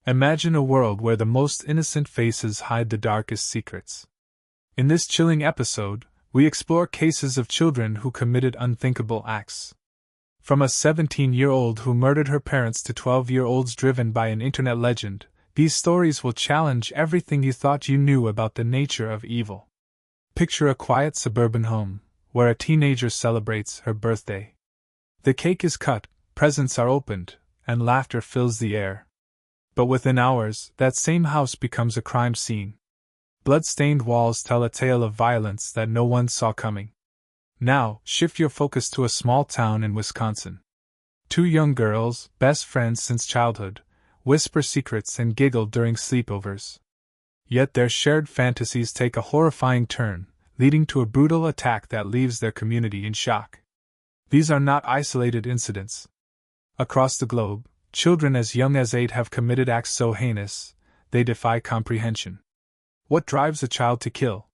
Imagine a world where the most innocent faces hide the darkest secrets. In this chilling episode, we explore cases of children who committed unthinkable acts. From a 17-year-old who murdered her parents to 12-year-olds driven by an internet legend, these stories will challenge everything you thought you knew about the nature of evil. Picture a quiet suburban home, where a teenager celebrates her birthday. The cake is cut, presents are opened, and laughter fills the air. But within hours, that same house becomes a crime scene. Blood-stained walls tell a tale of violence that no one saw coming. Now, shift your focus to a small town in Wisconsin. Two young girls, best friends since childhood, whisper secrets and giggle during sleepovers. Yet their shared fantasies take a horrifying turn, leading to a brutal attack that leaves their community in shock. These are not isolated incidents. Across the globe, children as young as 8 have committed acts so heinous, they defy comprehension. What drives a child to kill?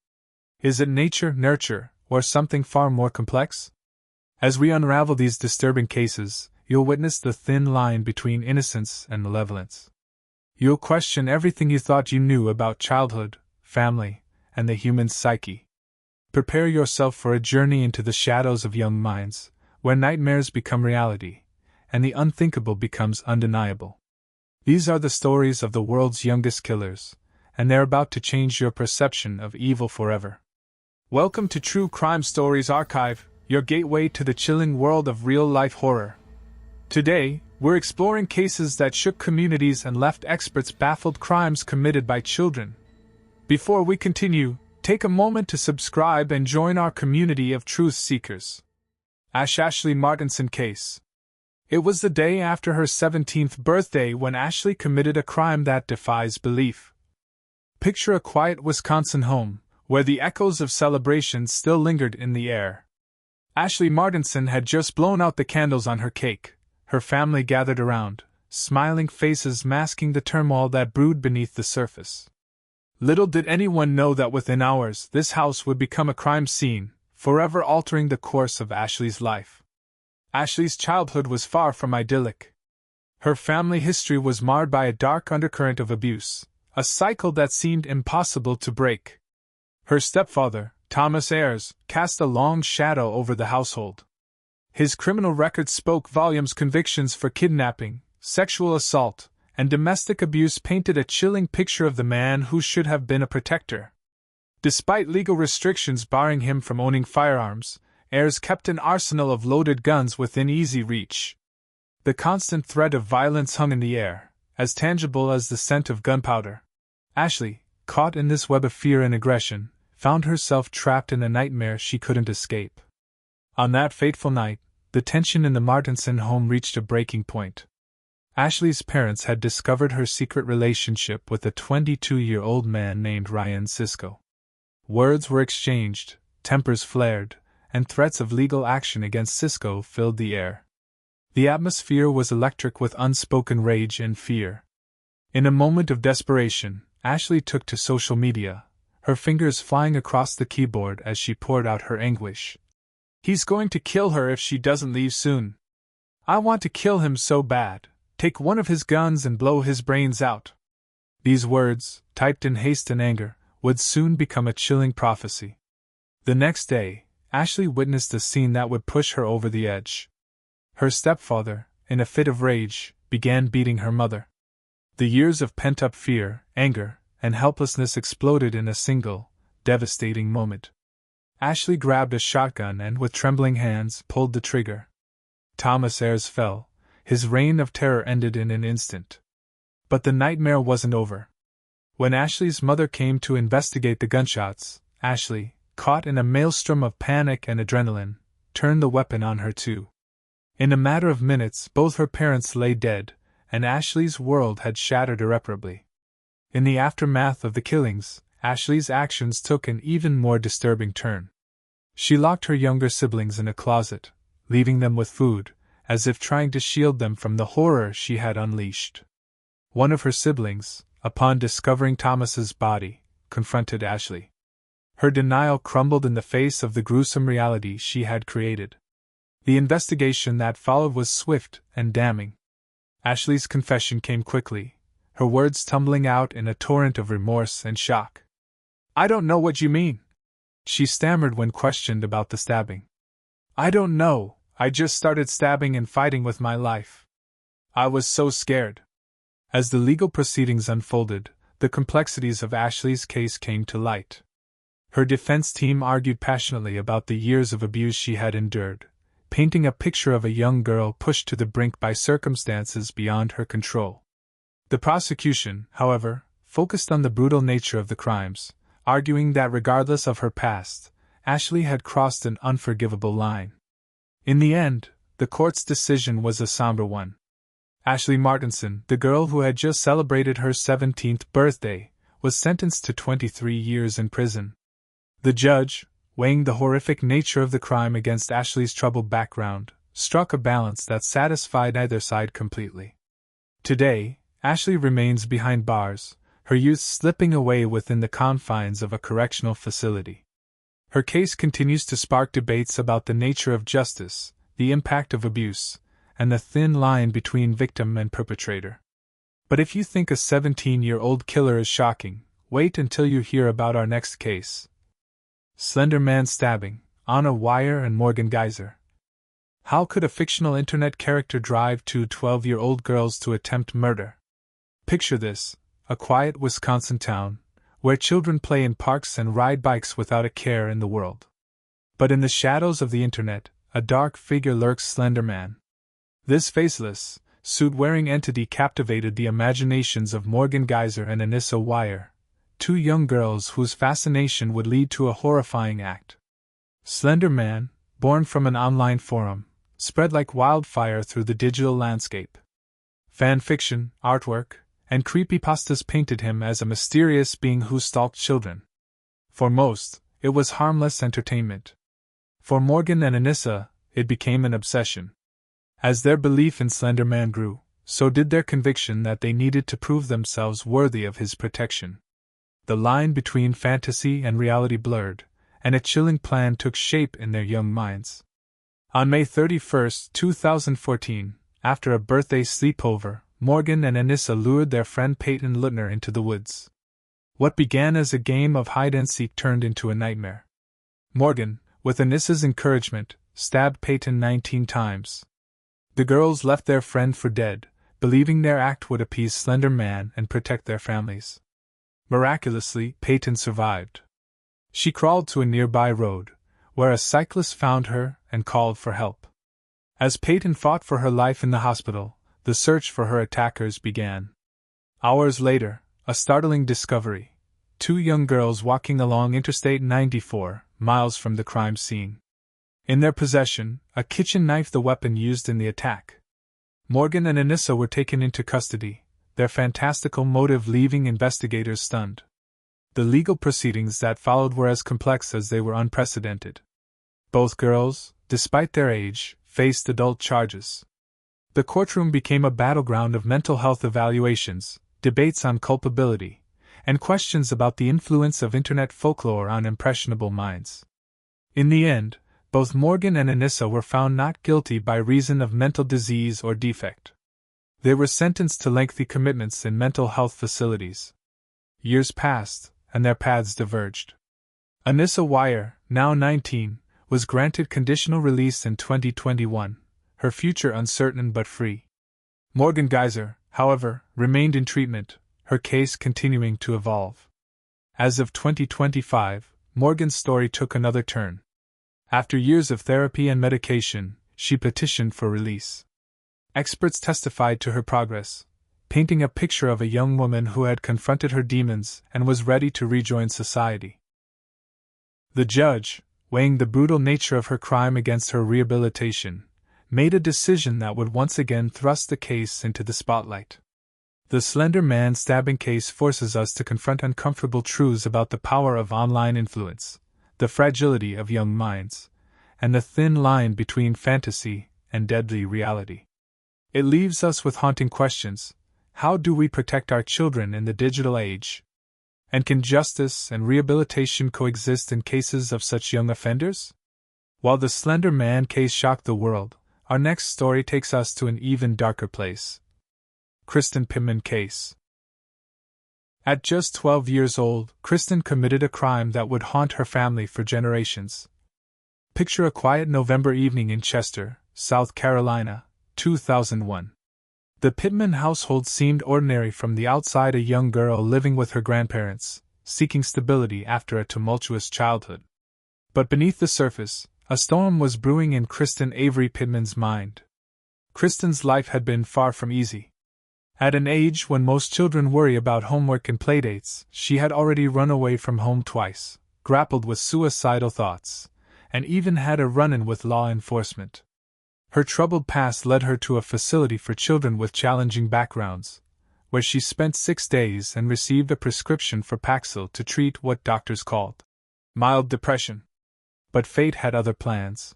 Is it nature, nurture, or something far more complex? As we unravel these disturbing cases, you'll witness the thin line between innocence and malevolence. You'll question everything you thought you knew about childhood, family, and the human psyche. Prepare yourself for a journey into the shadows of young minds, where nightmares become reality, and the unthinkable becomes undeniable. These are the stories of the world's youngest killers, and they're about to change your perception of evil forever. Welcome to True Crime Stories Archive, your gateway to the chilling world of real-life horror. Today, we're exploring cases that shook communities and left experts baffled, crimes committed by children. Before we continue, take a moment to subscribe and join our community of truth seekers. Ashley Martinson case. It was the day after her 17th birthday when Ashley committed a crime that defies belief. Picture a quiet Wisconsin home, where the echoes of celebration still lingered in the air. Ashley Martinson had just blown out the candles on her cake. Her family gathered around, smiling faces masking the turmoil that brewed beneath the surface. Little did anyone know that within hours this house would become a crime scene, forever altering the course of Ashley's life. Ashley's childhood was far from idyllic. Her family history was marred by a dark undercurrent of abuse, a cycle that seemed impossible to break. Her stepfather, Thomas Ayers, cast a long shadow over the household. His criminal record spoke volumes. Convictions for kidnapping, sexual assault, and domestic abuse painted a chilling picture of the man who should have been a protector. Despite legal restrictions barring him from owning firearms, Ayers kept an arsenal of loaded guns within easy reach. The constant threat of violence hung in the air, as tangible as the scent of gunpowder. Ashley, caught in this web of fear and aggression, found herself trapped in a nightmare she couldn't escape. On that fateful night, the tension in the Martinson home reached a breaking point. Ashley's parents had discovered her secret relationship with a 22-year-old man named Ryan Sisko. Words were exchanged, tempers flared, and threats of legal action against Sisko filled the air. The atmosphere was electric with unspoken rage and fear. In a moment of desperation, Ashley took to social media, her fingers flying across the keyboard as she poured out her anguish. "He's going to kill her if she doesn't leave soon. I want to kill him so bad, take one of his guns and blow his brains out." These words, typed in haste and anger, would soon become a chilling prophecy. The next day, Ashley witnessed a scene that would push her over the edge. Her stepfather, in a fit of rage, began beating her mother. The years of pent-up fear, anger, and helplessness exploded in a single, devastating moment. Ashley grabbed a shotgun and, with trembling hands, pulled the trigger. Thomas Ayers fell. His reign of terror ended in an instant. But the nightmare wasn't over. When Ashley's mother came to investigate the gunshots, Ashley, caught in a maelstrom of panic and adrenaline, turned the weapon on her too. In a matter of minutes, both her parents lay dead, and Ashley's world had shattered irreparably. In the aftermath of the killings, Ashley's actions took an even more disturbing turn. She locked her younger siblings in a closet, leaving them with food, as if trying to shield them from the horror she had unleashed. One of her siblings, upon discovering Thomas's body, confronted Ashley. Her denial crumbled in the face of the gruesome reality she had created. The investigation that followed was swift and damning. Ashley's confession came quickly, her words tumbling out in a torrent of remorse and shock. "I don't know what you mean," she stammered when questioned about the stabbing. "I don't know, I just started stabbing and fighting with my life. I was so scared." As the legal proceedings unfolded, the complexities of Ashley's case came to light. Her defense team argued passionately about the years of abuse she had endured, painting a picture of a young girl pushed to the brink by circumstances beyond her control. The prosecution, however, focused on the brutal nature of the crimes, arguing that regardless of her past, Ashley had crossed an unforgivable line. In the end, the court's decision was a somber one. Ashley Martinson, the girl who had just celebrated her 17th birthday, was sentenced to 23 years in prison. The judge, weighing the horrific nature of the crime against Ashley's troubled background, struck a balance that satisfied either side completely. Today, Ashley remains behind bars, her youth slipping away within the confines of a correctional facility. Her case continues to spark debates about the nature of justice, the impact of abuse, and the thin line between victim and perpetrator. But if you think a 17-year-old killer is shocking, wait until you hear about our next case. Slender Man stabbing, Anna Wire and Morgan Geyser. How could a fictional internet character drive two 12-year-old girls to attempt murder? Picture this, a quiet Wisconsin town, where children play in parks and ride bikes without a care in the world. But in the shadows of the internet, a dark figure lurks: Slender Man. This faceless, suit-wearing entity captivated the imaginations of Morgan Geyser and Anissa Wire, two young girls whose fascination would lead to a horrifying act. Slender Man, born from an online forum, spread like wildfire through the digital landscape. Fan fiction, artwork, and creepypastas painted him as a mysterious being who stalked children. For most, it was harmless entertainment. For Morgan and Anissa, it became an obsession. As their belief in Slender Man grew, so did their conviction that they needed to prove themselves worthy of his protection. The line between fantasy and reality blurred, and a chilling plan took shape in their young minds. On May 31, 2014, after a birthday sleepover, Morgan and Anissa lured their friend Peyton Lutner into the woods. What began as a game of hide-and-seek turned into a nightmare. Morgan, with Anissa's encouragement, stabbed Peyton 19 times. The girls left their friend for dead, believing their act would appease Slender Man and protect their families. Miraculously, Peyton survived. She crawled to a nearby road, where a cyclist found her and called for help. As Peyton fought for her life in the hospital, the search for her attackers began. Hours later, a startling discovery: two young girls walking along Interstate 94, miles from the crime scene. In their possession, a kitchen knife, the weapon used in the attack. Morgan and Anissa were taken into custody, their fantastical motive leaving investigators stunned. The legal proceedings that followed were as complex as they were unprecedented. Both girls, despite their age, faced adult charges. The courtroom became a battleground of mental health evaluations, debates on culpability, and questions about the influence of internet folklore on impressionable minds. In the end, both Morgan and Anissa were found not guilty by reason of mental disease or defect. They were sentenced to lengthy commitments in mental health facilities. Years passed, and their paths diverged. Anissa Wire, now 19, was granted conditional release in 2021, her future uncertain but free. Morgan Geyser, however, remained in treatment, her case continuing to evolve. As of 2025, Morgan's story took another turn. After years of therapy and medication, she petitioned for release. Experts testified to her progress, painting a picture of a young woman who had confronted her demons and was ready to rejoin society. The judge, weighing the brutal nature of her crime against her rehabilitation, made a decision that would once again thrust the case into the spotlight. The Slender Man stabbing case forces us to confront uncomfortable truths about the power of online influence, the fragility of young minds, and the thin line between fantasy and deadly reality. It leaves us with haunting questions. How do we protect our children in the digital age? And can justice and rehabilitation coexist in cases of such young offenders? While the Slender Man case shocked the world, our next story takes us to an even darker place. Kristen Pitman case. At just 12 years old, Kristen committed a crime that would haunt her family for generations. Picture a quiet November evening in Chester, South Carolina, 2001. The Pitman household seemed ordinary from the outside, a young girl living with her grandparents, seeking stability after a tumultuous childhood. But beneath the surface, a storm was brewing in Kristen Avery Pitman's mind. Kristen's life had been far from easy. At an age when most children worry about homework and playdates, she had already run away from home twice, grappled with suicidal thoughts, and even had a run-in with law enforcement. Her troubled past led her to a facility for children with challenging backgrounds, where she spent 6 days and received a prescription for Paxil to treat what doctors called mild depression. But fate had other plans.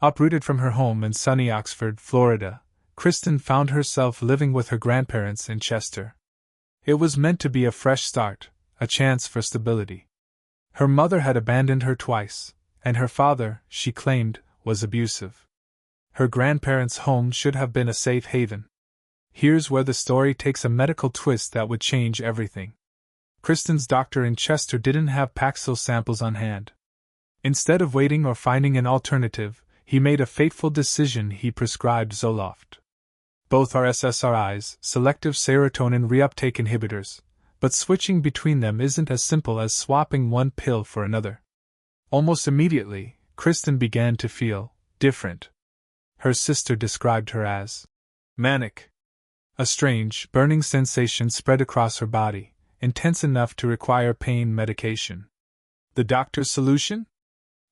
Uprooted from her home in sunny Oxford, Florida, Kristen found herself living with her grandparents in Chester. It was meant to be a fresh start, a chance for stability. Her mother had abandoned her twice, and her father, she claimed, was abusive. Her grandparents' home should have been a safe haven. Here's where the story takes a medical twist that would change everything. Kristen's doctor in Chester didn't have Paxil samples on hand. Instead of waiting or finding an alternative, he made a fateful decision. He prescribed Zoloft. Both are SSRIs, selective serotonin reuptake inhibitors, but switching between them isn't as simple as swapping one pill for another. Almost immediately, Kristen began to feel different. Her sister described her as manic. A strange, burning sensation spread across her body, intense enough to require pain medication. The doctor's solution?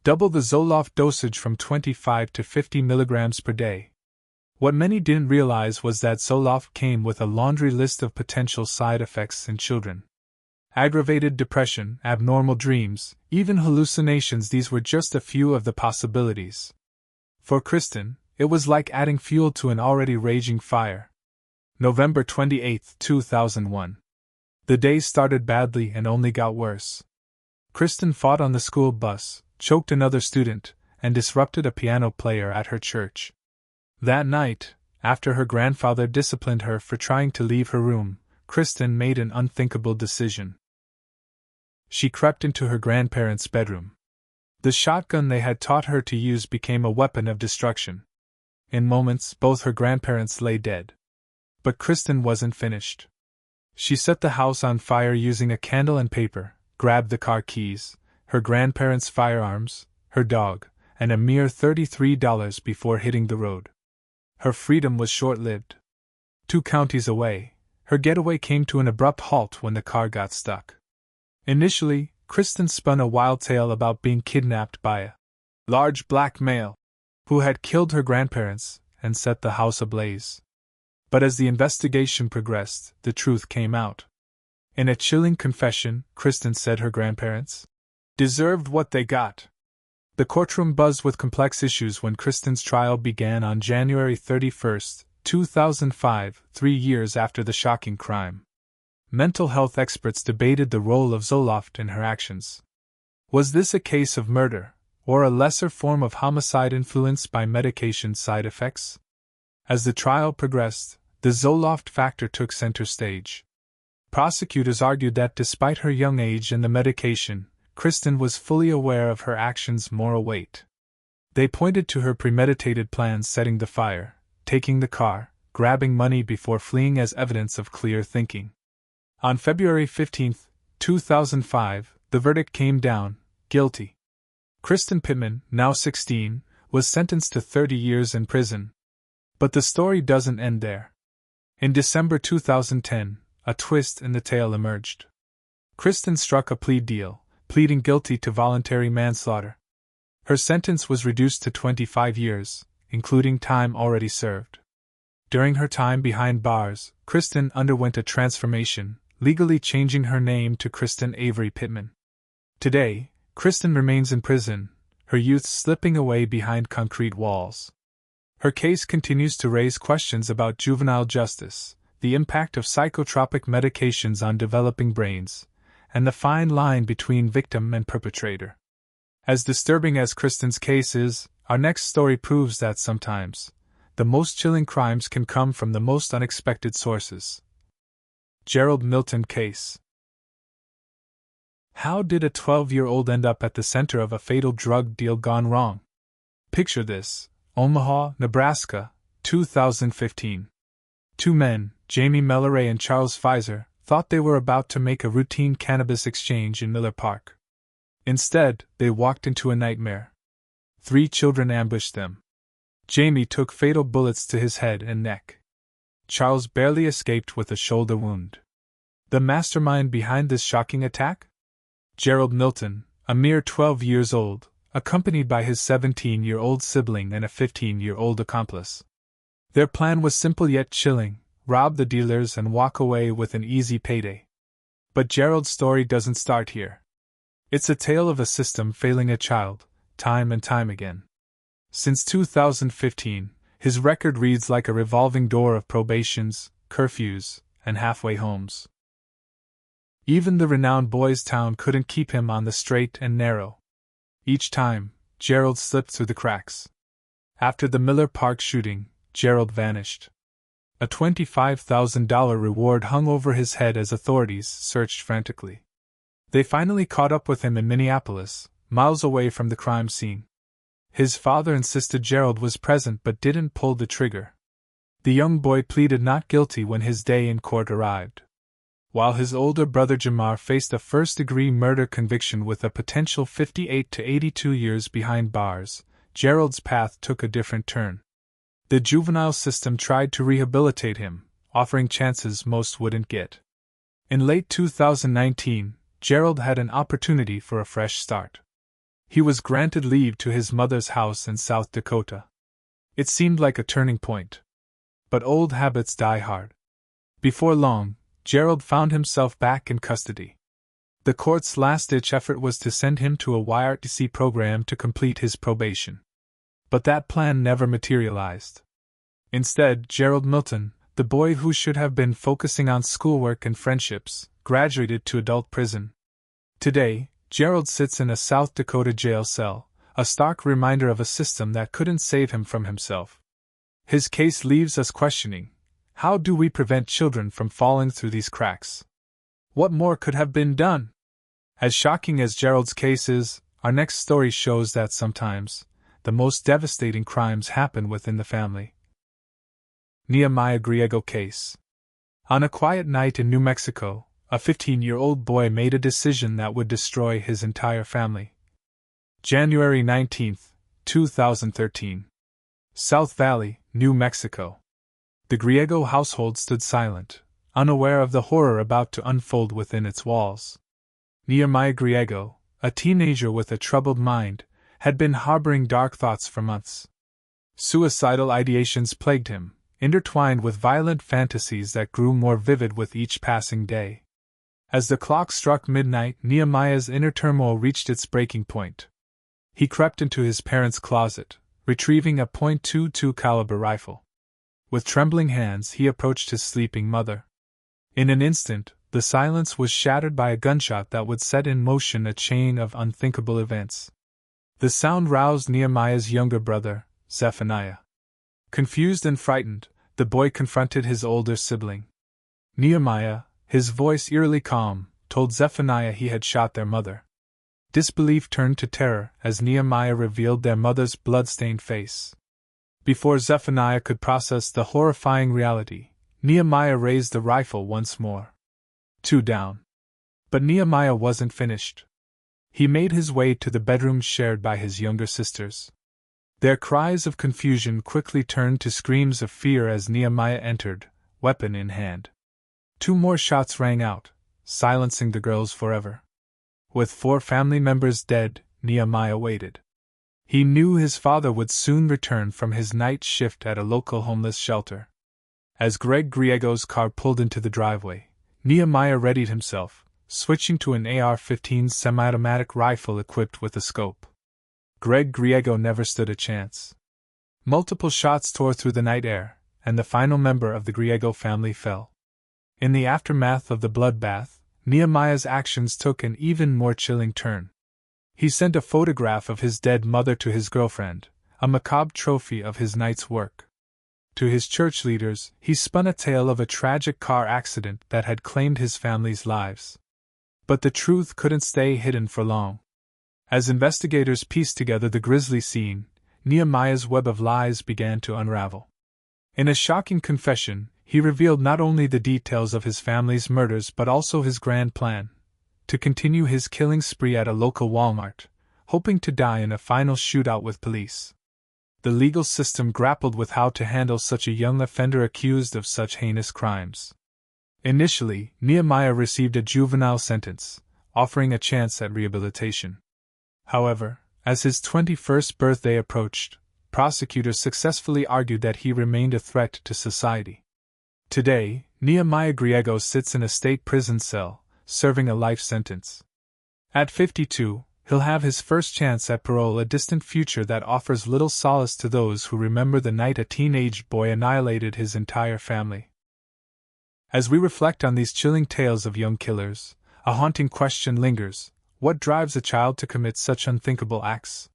Double the Zoloft dosage from 25 to 50 milligrams per day. What many didn't realize was that Zoloft came with a laundry list of potential side effects in children. Aggravated depression, abnormal dreams, even hallucinations. These were just a few of the possibilities. For Kristen, it was like adding fuel to an already raging fire. November 28, 2001. The day started badly and only got worse. Kristen fought on the school bus, choked another student, and disrupted a piano player at her church. That night, after her grandfather disciplined her for trying to leave her room, Kristen made an unthinkable decision. She crept into her grandparents' bedroom. The shotgun they had taught her to use became a weapon of destruction. In moments, both her grandparents lay dead. But Kristen wasn't finished. She set the house on fire using a candle and paper, grabbed the car keys, her grandparents' firearms, her dog, and a mere $33 before hitting the road. Her freedom was short-lived. 2 counties away, her getaway came to an abrupt halt when the car got stuck. Initially, Kristen spun a wild tale about being kidnapped by a large black male who had killed her grandparents and set the house ablaze. But as the investigation progressed, the truth came out. In a chilling confession, Kristen said her grandparents deserved what they got. The courtroom buzzed with complex issues when Kristen's trial began on January 31, 2005, 3 years after the shocking crime. Mental health experts debated the role of Zoloft in her actions. Was this a case of murder, or a lesser form of homicide influenced by medication side effects? As the trial progressed, the Zoloft factor took center stage. Prosecutors argued that despite her young age and the medication, Kristen was fully aware of her actions' moral weight. They pointed to her premeditated plans: setting the fire, taking the car, grabbing money before fleeing as evidence of clear thinking. On February 15, 2005, the verdict came down: guilty. Kristen Pitman, now 16, was sentenced to 30 years in prison. But the story doesn't end there. In December 2010, a twist in the tale emerged. Kristen struck a plea deal, pleading guilty to voluntary manslaughter. Her sentence was reduced to 25 years, including time already served. During her time behind bars, Kristen underwent a transformation, legally changing her name to Kristen Avery Pitman. Today, Kristen remains in prison, her youth slipping away behind concrete walls. Her case continues to raise questions about juvenile justice, the impact of psychotropic medications on developing brains, and the fine line between victim and perpetrator. As disturbing as Kristen's case is, our next story proves that sometimes the most chilling crimes can come from the most unexpected sources. Gerald Milton case. How did a 12-year-old end up at the center of a fatal drug deal gone wrong? Picture this: Omaha, Nebraska, 2015. Two men, Jamie Melleray and Charles Pfizer, thought they were about to make a routine cannabis exchange in Miller Park. Instead, they walked into a nightmare. 3 children ambushed them. Jamie took fatal bullets to his head and neck. Charles barely escaped with a shoulder wound. The mastermind behind this shocking attack? Gerald Milton, a mere 12 years old, accompanied by his 17-year-old sibling and a 15-year-old accomplice. Their plan was simple yet chilling: rob the dealers and walk away with an easy payday. But Gerald's story doesn't start here. It's a tale of a system failing a child, time and time again. Since 2015, his record reads like a revolving door of probations, curfews, and halfway homes. Even the renowned Boys Town couldn't keep him on the straight and narrow. Each time, Gerald slipped through the cracks. After the Miller Park shooting, Gerald vanished. A $25,000 reward hung over his head as authorities searched frantically. They finally caught up with him in Minneapolis, miles away from the crime scene. His father insisted Gerald was present but didn't pull the trigger. The young boy pleaded not guilty when his day in court arrived. While his older brother Jamar faced a first-degree murder conviction with a potential 58 to 82 years behind bars, Gerald's path took a different turn. The juvenile system tried to rehabilitate him, offering chances most wouldn't get. In late 2019, Gerald had an opportunity for a fresh start. He was granted leave to his mother's house in South Dakota. It seemed like a turning point. But old habits die hard. Before long, Gerald found himself back in custody. The court's last-ditch effort was to send him to a YRTC program to complete his probation. But that plan never materialized. Instead, Gerald Milton, the boy who should have been focusing on schoolwork and friendships, graduated to adult prison. Today, Gerald sits in a South Dakota jail cell, a stark reminder of a system that couldn't save him from himself. His case leaves us questioning: how do we prevent children from falling through these cracks? What more could have been done? As shocking as Gerald's case is, our next story shows that sometimes the most devastating crimes happen within the family. Nehemiah Grio case. On a quiet night in New Mexico, a 15-year-old boy made a decision that would destroy his entire family. January 19, 2013. South Valley, New Mexico. The Grio household stood silent, unaware of the horror about to unfold within its walls. Nehemiah Grio, a teenager with a troubled mind, had been harboring dark thoughts for months. Suicidal ideations plagued him, intertwined with violent fantasies that grew more vivid with each passing day. As the clock struck midnight, Nehemiah's inner turmoil reached its breaking point. He crept into his parents' closet, retrieving a .22 caliber rifle. With trembling hands, he approached his sleeping mother. In an instant, the silence was shattered by a gunshot that would set in motion a chain of unthinkable events. The sound roused Nehemiah's younger brother, Zephaniah. Confused and frightened, the boy confronted his older sibling. Nehemiah, his voice eerily calm, told Zephaniah he had shot their mother. Disbelief turned to terror as Nehemiah revealed their mother's blood-stained face. Before Zephaniah could process the horrifying reality, Nehemiah raised the rifle once more. 2 down. But Nehemiah wasn't finished. He made his way to the bedroom shared by his younger sisters. Their cries of confusion quickly turned to screams of fear as Nehemiah entered, weapon in hand. 2 more shots rang out, silencing the girls forever. With 4 family members dead, Nehemiah waited. He knew his father would soon return from his night shift at a local homeless shelter. As Greg Griego's car pulled into the driveway, Nehemiah readied himself, switching to an AR-15 semi-automatic rifle equipped with a scope. Greg Griego never stood a chance. Multiple shots tore through the night air, and the final member of the Griego family fell. In the aftermath of the bloodbath, Nehemiah's actions took an even more chilling turn. He sent a photograph of his dead mother to his girlfriend, a macabre trophy of his night's work. To his church leaders, he spun a tale of a tragic car accident that had claimed his family's lives. But the truth couldn't stay hidden for long. As investigators pieced together the grisly scene, Nehemiah's web of lies began to unravel. In a shocking confession, he revealed not only the details of his family's murders but also his grand plan to continue his killing spree at a local Walmart, hoping to die in a final shootout with police. The legal system grappled with how to handle such a young offender accused of such heinous crimes. Initially, Nehemiah received a juvenile sentence, offering a chance at rehabilitation. However, as his 21st birthday approached, prosecutors successfully argued that he remained a threat to society. Today, Nehemiah Grio sits in a state prison cell, serving a life sentence. At 52, he'll have his first chance at parole, a distant future that offers little solace to those who remember the night a teenage boy annihilated his entire family. As we reflect on these chilling tales of young killers, a haunting question lingers: what drives a child to commit such unthinkable acts?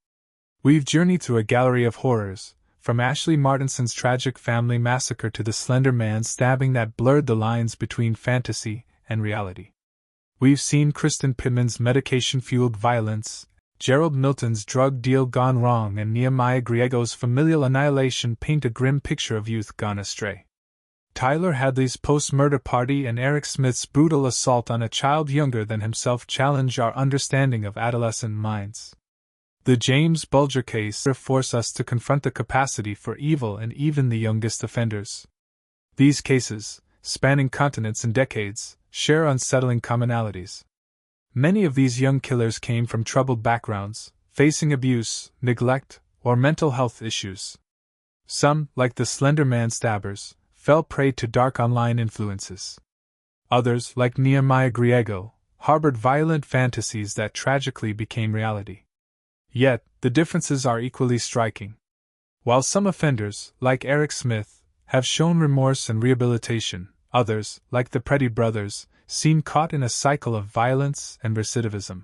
We've journeyed through a gallery of horrors, from Ashley Martinson's tragic family massacre to the Slender Man stabbing that blurred the lines between fantasy and reality. We've seen Kristen Pitman's medication-fueled violence, Gerald Milton's drug deal gone wrong, and Nehemiah Grio's familial annihilation paint a grim picture of youth gone astray. Tyler Hadley's post-murder party and Eric Smith's brutal assault on a child younger than himself challenge our understanding of adolescent minds. The James Bulger case forces us to confront the capacity for evil in even the youngest offenders. These cases, spanning continents and decades, share unsettling commonalities. Many of these young killers came from troubled backgrounds, facing abuse, neglect, or mental health issues. Some, like the Slender Man stabbers, fell prey to dark online influences. Others, like Nehemiah Grio, harbored violent fantasies that tragically became reality. Yet, the differences are equally striking. While some offenders, like Eric Smith, have shown remorse and rehabilitation, others, like the Petty brothers, seem caught in a cycle of violence and recidivism.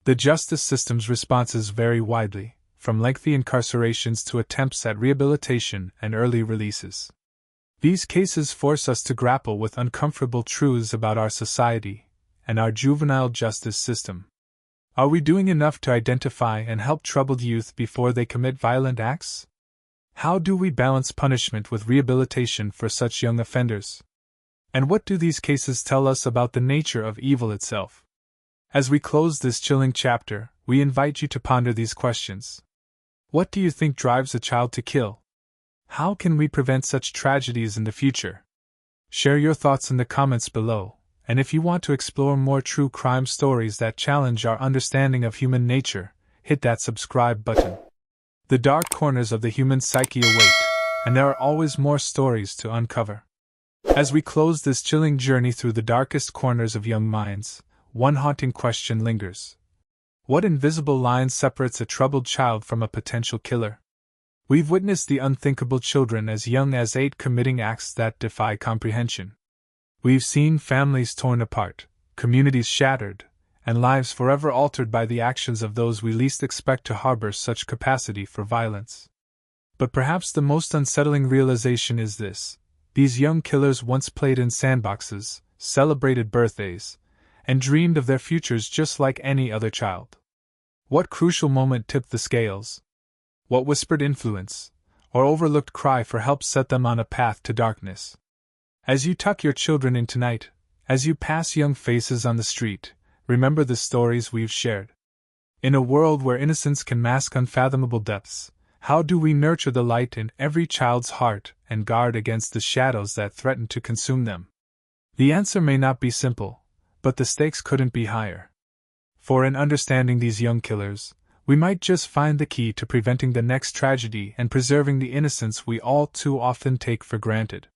The justice system's responses vary widely, from lengthy incarcerations to attempts at rehabilitation and early releases. These cases force us to grapple with uncomfortable truths about our society and our juvenile justice system. Are we doing enough to identify and help troubled youth before they commit violent acts? How do we balance punishment with rehabilitation for such young offenders? And what do these cases tell us about the nature of evil itself? As we close this chilling chapter, we invite you to ponder these questions. What do you think drives a child to kill? How can we prevent such tragedies in the future? Share your thoughts in the comments below, and if you want to explore more true crime stories that challenge our understanding of human nature, hit that subscribe button. The dark corners of the human psyche await, and there are always more stories to uncover. As we close this chilling journey through the darkest corners of young minds, one haunting question lingers. What invisible line separates a troubled child from a potential killer? We've witnessed the unthinkable children as young as 8 committing acts that defy comprehension. We've seen families torn apart, communities shattered, and lives forever altered by the actions of those we least expect to harbor such capacity for violence. But perhaps the most unsettling realization is this: these young killers once played in sandboxes, celebrated birthdays, and dreamed of their futures just like any other child. What crucial moment tipped the scales? What whispered influence, or overlooked cry for help set them on a path to darkness? As you tuck your children in tonight, as you pass young faces on the street, remember the stories we've shared. In a world where innocence can mask unfathomable depths, how do we nurture the light in every child's heart and guard against the shadows that threaten to consume them? The answer may not be simple, but the stakes couldn't be higher. For in understanding these young killers, we might just find the key to preventing the next tragedy and preserving the innocence we all too often take for granted.